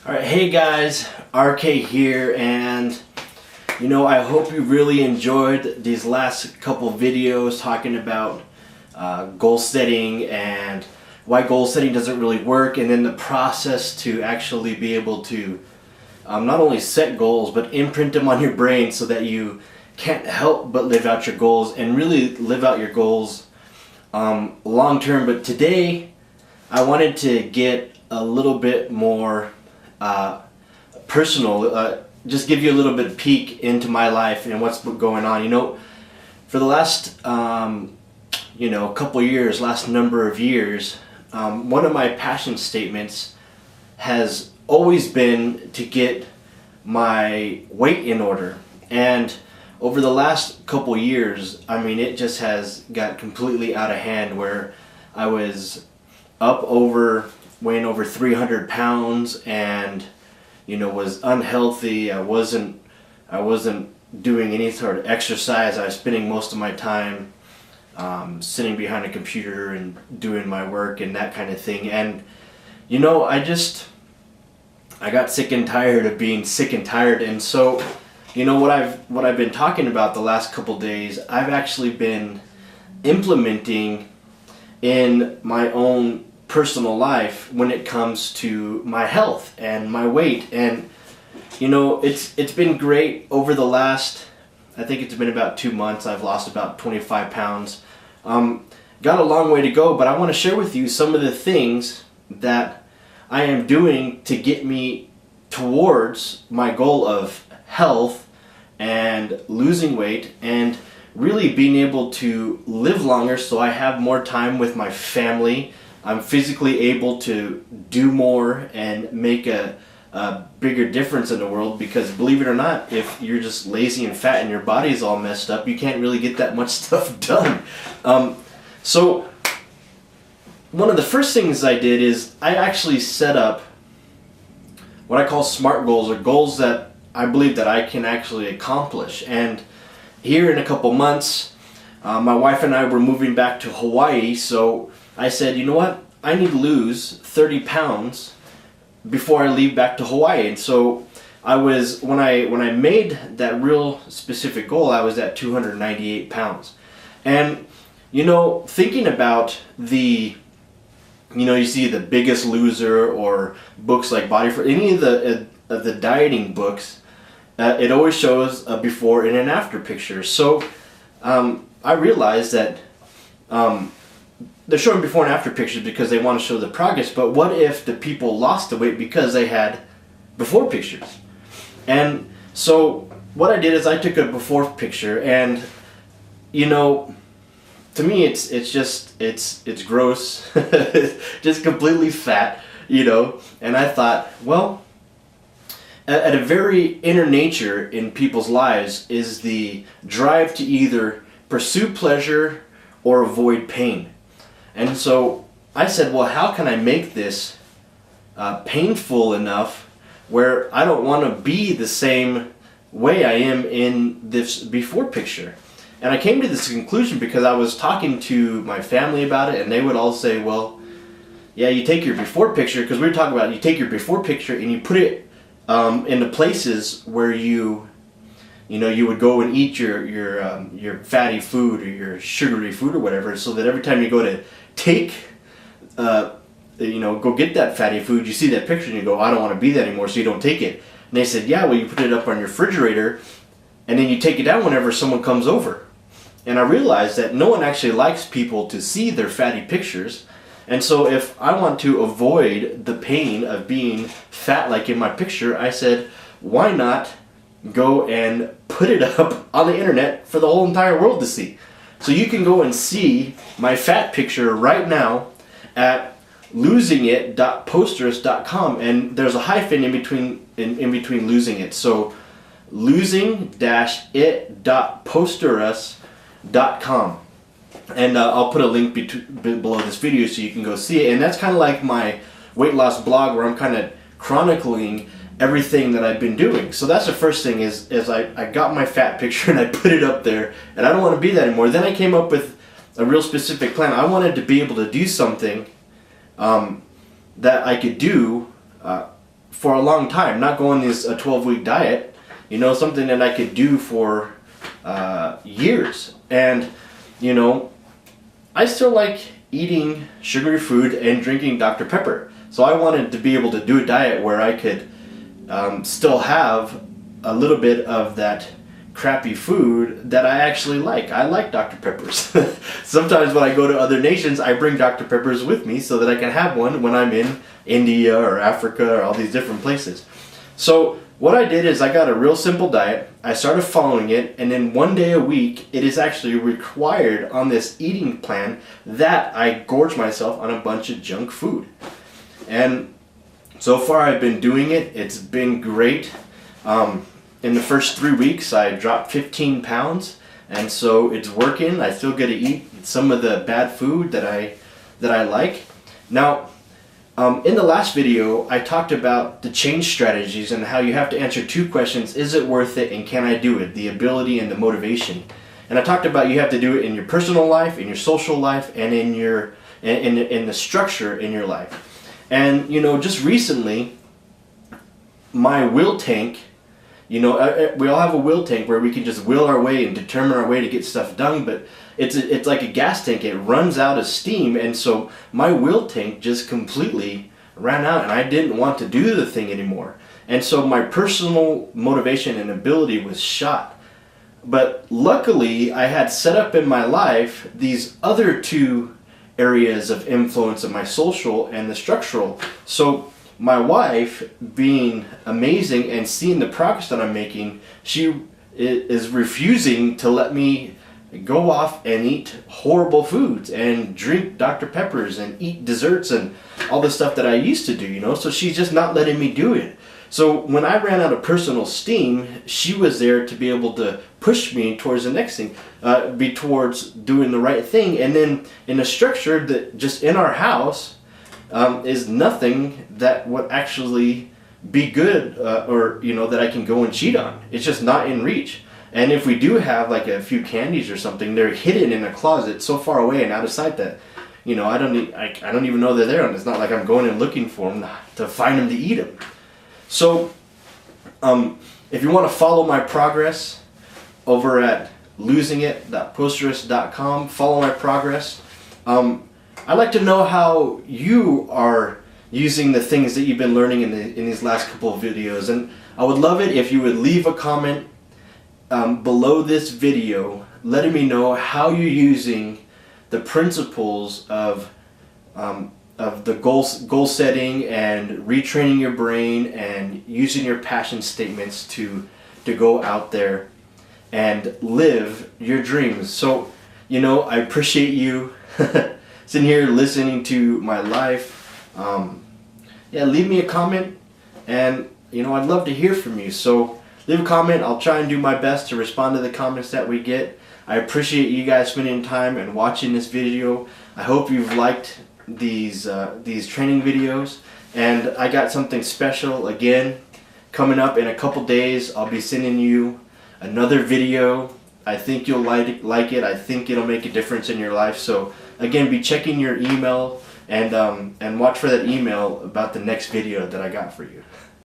Alright, hey guys, RK here, and I hope you really enjoyed these last couple videos talking about goal setting and why goal setting doesn't really work, and then the process to actually be able to not only set goals but imprint them on your brain so that you can't help but live out your goals and really live out your goals long term. But today I wanted to get a little bit more personal, just give you a little bit of peek into my life and what's going on. For the last couple years, last number of years, one of my passion statements has always been to get my weight in order. And over the last couple years, it just has got completely out of hand, where I was weighing over 300 pounds and was unhealthy. I wasn't doing any sort of exercise. I was spending most of my time sitting behind a computer and doing my work and that kind of thing. And I got sick and tired of being sick and tired. And so what I've been talking about the last couple days, I've actually been implementing in my own personal life when it comes to my health and my weight. And it's been great over the last, I think it's been about 2 months. I've lost about 25 pounds. Got a long way to go, but I want to share with you some of the things that I am doing to get me towards my goal of health and losing weight and really being able to live longer so I have more time with my family. I'm physically able to do more and make a bigger difference in the world, because believe it or not, if you're just lazy and fat and your body's all messed up, you can't really get that much stuff done. So one of the first things I did is I actually set up what I call SMART goals, or goals that I believe that I can actually accomplish. And here in a couple months, my wife and I were moving back to Hawaii, so I said, you know what, I need to lose 30 pounds before I leave back to Hawaii. And so when I made that real specific goal, I was at 298 pounds. And thinking about you see The Biggest Loser or books like Body for any of the dieting books, it always shows a before and an after picture. So I realized that they're showing before and after pictures because they want to show the progress, but what if the people lost the weight because they had before pictures? And so what I did is I took a before picture, and to me it's gross, just completely fat, and I thought, well, at a very inner nature in people's lives is the drive to either pursue pleasure or avoid pain. And so I said, well, how can I make this painful enough where I don't want to be the same way I am in this before picture? And I came to this conclusion because I was talking to my family about it, and they would all say, well, yeah, you take your before picture, because we were talking about, you take your before picture and you put it in the places where you would go and eat your fatty food or your sugary food or whatever, so that every time you go to go get that fatty food, you see that picture and you go, I don't want to be that anymore, so you don't take it. And they said, yeah, well, you put it up on your refrigerator and then you take it down whenever someone comes over. And I realized that no one actually likes people to see their fatty pictures. And so if I want to avoid the pain of being fat like in my picture, I said, why not go and put it up on the internet for the whole entire world to see? So you can go and see my fat picture right now at losingit.posterous.com, and there's a hyphen in between losing it. So losing-it.posterous.com, and I'll put a link below this video so you can go see it. And that's kind of like my weight loss blog, where I'm kind of chronicling everything that I've been doing. So that's the first thing is I got my fat picture and I put it up there, and I don't want to be that anymore. Then I came up with a real specific plan. I wanted to be able to do something that I could do for a long time, not going this a 12-week diet, you know, something that I could do for years. And, you know, I still like eating sugary food and drinking Dr. Pepper. So I wanted to be able to do a diet where I could still have a little bit of that crappy food that I actually like. I like Dr. Peppers. Sometimes when I go to other nations, I bring Dr. Peppers with me so that I can have one when I'm in India or Africa or all these different places. So what I did is I got a real simple diet. I started following it, and then one day a week, it is actually required on this eating plan that I gorge myself on a bunch of junk food. And so far I've been doing it. It's been great. In the first 3 weeks, I dropped 15 pounds, and so it's working. I still get to eat some of the bad food that I like. Now, in the last video, I talked about the change strategies and how you have to answer 2 questions: is it worth it, and can I do it? The ability and the motivation. And I talked about you have to do it in your personal life, in your social life, and in the structure in your life. And you know, just recently, my will tank. You know, we all have a will tank where we can just will our way and determine our way to get stuff done, but it's like a gas tank. It runs out of steam, and so my will tank just completely ran out, and I didn't want to do the thing anymore. And so my personal motivation and ability was shot. But luckily, I had set up in my life these other 2 areas of influence of my social and the structural. So my wife, being amazing and seeing the progress that I'm making, she is refusing to let me go off and eat horrible foods and drink Dr. Peppers and eat desserts and all the stuff that I used to do, you know. So she's just not letting me do it. So when I ran out of personal steam, she was there to be able to push me towards the next thing, be towards doing the right thing. And then in a structure that just in our house, is nothing that would actually be good, or you know, that I can go and cheat on. It's just not in reach. And if we do have like a few candies or something, they're hidden in a closet so far away and out of sight that, you know, I don't even know they're there. And it's not like I'm going and looking for them to find them to eat them. So if you want to follow my progress over at losingit.posterous.com, follow my progress. I'd like to know how you are using the things that you've been learning in these last couple of videos, and I would love it if you would leave a comment below this video letting me know how you're using the principles of the goal setting and retraining your brain and using your passion statements to go out there and live your dreams. So, you know, I appreciate you sitting here listening to my life. Yeah, leave me a comment, and you know, I'd love to hear from you. So leave a comment. I'll try and do my best to respond to the comments that we get. I appreciate you guys spending time and watching this video. I hope you've liked these training videos, and I got something special again coming up in a couple days. I'll be sending you another video. I think you'll like it. I think it'll make a difference in your life. So again, be checking your email and watch for that email about the next video that I got for you.